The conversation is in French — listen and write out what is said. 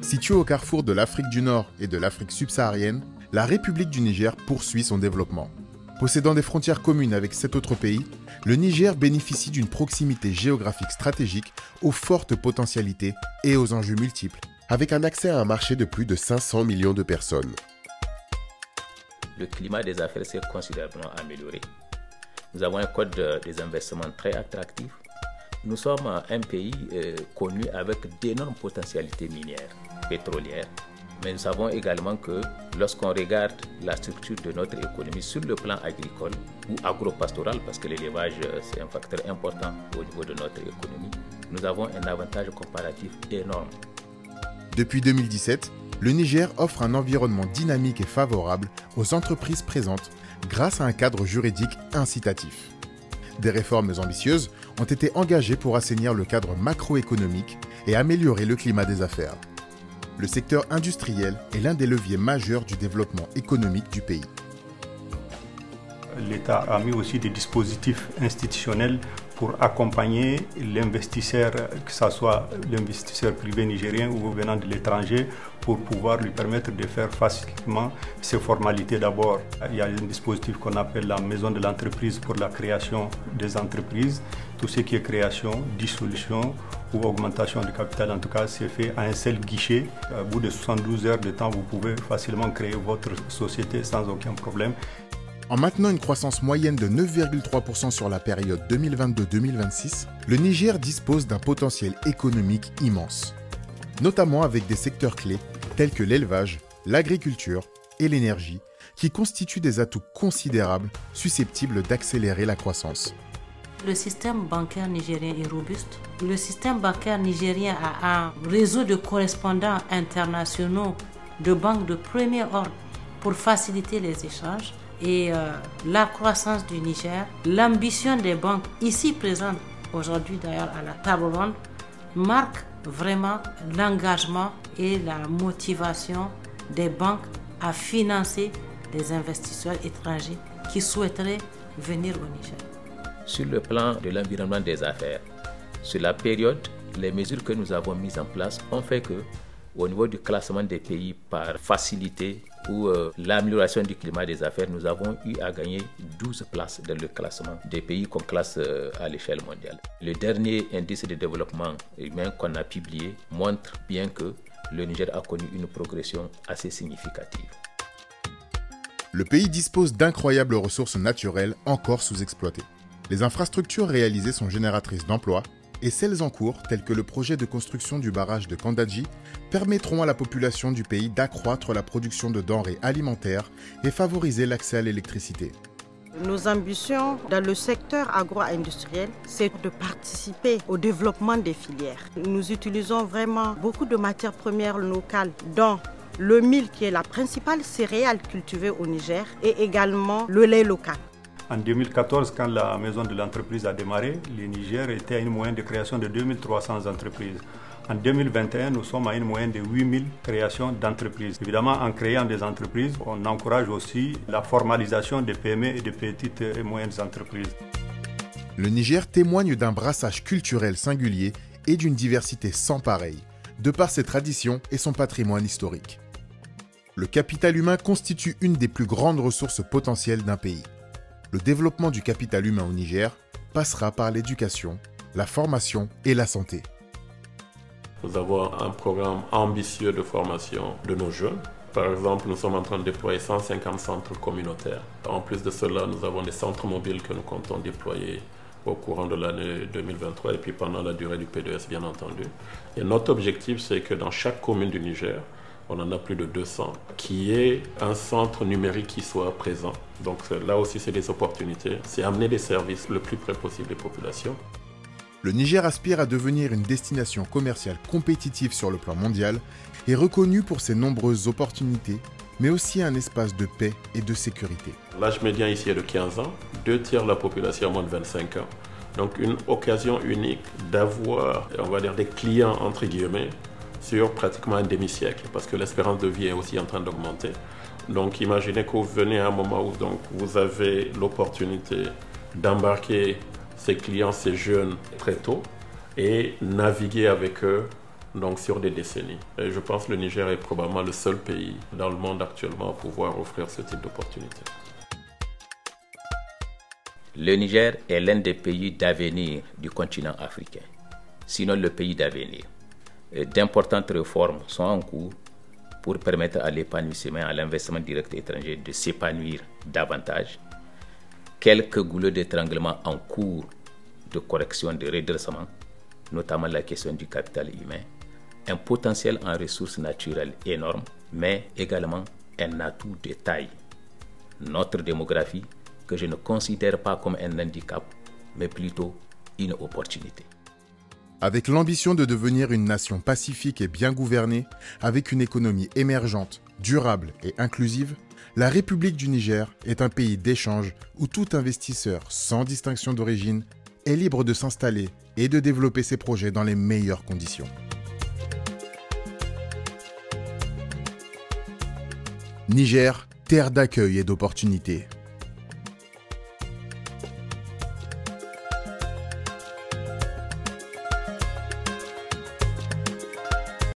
Située au carrefour de l'Afrique du Nord et de l'Afrique subsaharienne, la République du Niger poursuit son développement. Possédant des frontières communes avec 7 autres pays, le Niger bénéficie d'une proximité géographique stratégique aux fortes potentialités et aux enjeux multiples, avec un accès à un marché de plus de 500 millions de personnes. Le climat des affaires s'est considérablement amélioré. Nous avons un code des investissements très attractif. Nous sommes un pays connu avec d'énormes potentialités minières, pétrolières. Mais nous savons également que lorsqu'on regarde la structure de notre économie sur le plan agricole ou agropastoral, parce que l'élevage c'est un facteur important au niveau de notre économie, nous avons un avantage comparatif énorme. Depuis 2017, le Niger offre un environnement dynamique et favorable aux entreprises présentes grâce à un cadre juridique incitatif. Des réformes ambitieuses ont été engagées pour assainir le cadre macroéconomique et améliorer le climat des affaires. Le secteur industriel est l'un des leviers majeurs du développement économique du pays. L'État a mis aussi des dispositifs institutionnels pour accompagner l'investisseur, que ce soit l'investisseur privé nigérien ou venant de l'étranger, pour pouvoir lui permettre de faire facilement ses formalités d'abord. Il y a un dispositif qu'on appelle la maison de l'entreprise pour la création des entreprises. Tout ce qui est création, dissolution ou augmentation du capital, en tout cas, c'est fait à un seul guichet. À bout de 72 heures de temps, vous pouvez facilement créer votre société sans aucun problème. En maintenant une croissance moyenne de 9,3% sur la période 2022-2026, le Niger dispose d'un potentiel économique immense, notamment avec des secteurs clés tels que l'élevage, l'agriculture et l'énergie, qui constituent des atouts considérables susceptibles d'accélérer la croissance. Le système bancaire nigérien est robuste. Le système bancaire nigérien a un réseau de correspondants internationaux de banques de premier ordre pour faciliter les échanges. Et la croissance du Niger, l'ambition des banques ici présentes aujourd'hui d'ailleurs à la table ronde, marque vraiment l'engagement et la motivation des banques à financer des investisseurs étrangers qui souhaiteraient venir au Niger. Sur le plan de l'environnement des affaires, sur la période, les mesures que nous avons mises en place ont fait que, au niveau du classement des pays par facilité ou l'amélioration du climat des affaires, nous avons eu à gagner 12 places dans le classement des pays qu'on classe à l'échelle mondiale. Le dernier indice de développement humain qu'on a publié montre bien que le Niger a connu une progression assez significative. Le pays dispose d'incroyables ressources naturelles encore sous-exploitées. Les infrastructures réalisées sont génératrices d'emplois et celles en cours, telles que le projet de construction du barrage de Kandadji, permettront à la population du pays d'accroître la production de denrées alimentaires et favoriser l'accès à l'électricité. Nos ambitions dans le secteur agro-industriel, c'est de participer au développement des filières. Nous utilisons vraiment beaucoup de matières premières locales, dont le mil qui est la principale céréale cultivée au Niger et également le lait local. En 2014, quand la maison de l'entreprise a démarré, le Niger était à une moyenne de création de 2300 entreprises. En 2021, nous sommes à une moyenne de 8000 créations d'entreprises. Évidemment, en créant des entreprises, on encourage aussi la formalisation des PME et des petites et moyennes entreprises. Le Niger témoigne d'un brassage culturel singulier et d'une diversité sans pareille, de par ses traditions et son patrimoine historique. Le capital humain constitue une des plus grandes ressources potentielles d'un pays. Le développement du capital humain au Niger passera par l'éducation, la formation et la santé. Nous avons un programme ambitieux de formation de nos jeunes. Par exemple, nous sommes en train de déployer 150 centres communautaires. En plus de cela, nous avons des centres mobiles que nous comptons déployer au courant de l'année 2023 et puis pendant la durée du P2S, bien entendu. Et notre objectif, c'est que dans chaque commune du Niger, on en a plus de 200, qu'il y ait un centre numérique qui soit présent. Donc là aussi, c'est des opportunités. C'est amener des services le plus près possible des populations. Le Niger aspire à devenir une destination commerciale compétitive sur le plan mondial et reconnue pour ses nombreuses opportunités, mais aussi un espace de paix et de sécurité. L'âge médian ici est de 15 ans, 2/3 de la population a moins de 25 ans. Donc une occasion unique d'avoir, on va dire, des clients, entre guillemets, sur pratiquement un demi-siècle, parce que l'espérance de vie est aussi en train d'augmenter. Donc imaginez que vous venez à un moment où donc, vous avez l'opportunité d'embarquer ces clients, ces jeunes, très tôt, et naviguer avec eux donc sur des décennies. Et je pense que le Niger est probablement le seul pays dans le monde actuellement à pouvoir offrir ce type d'opportunité. Le Niger est l'un des pays d'avenir du continent africain, sinon le pays d'avenir. D'importantes réformes sont en cours pour permettre à l'épanouissement et à l'investissement direct étranger de s'épanouir davantage. Quelques goulets d'étranglement en cours de correction, de redressement, notamment la question du capital humain, un potentiel en ressources naturelles énorme, mais également un atout de taille. Notre démographie, que je ne considère pas comme un handicap, mais plutôt une opportunité. Avec l'ambition de devenir une nation pacifique et bien gouvernée, avec une économie émergente, durable et inclusive, la République du Niger est un pays d'échange où tout investisseur, sans distinction d'origine, est libre de s'installer et de développer ses projets dans les meilleures conditions. Niger, terre d'accueil et d'opportunités.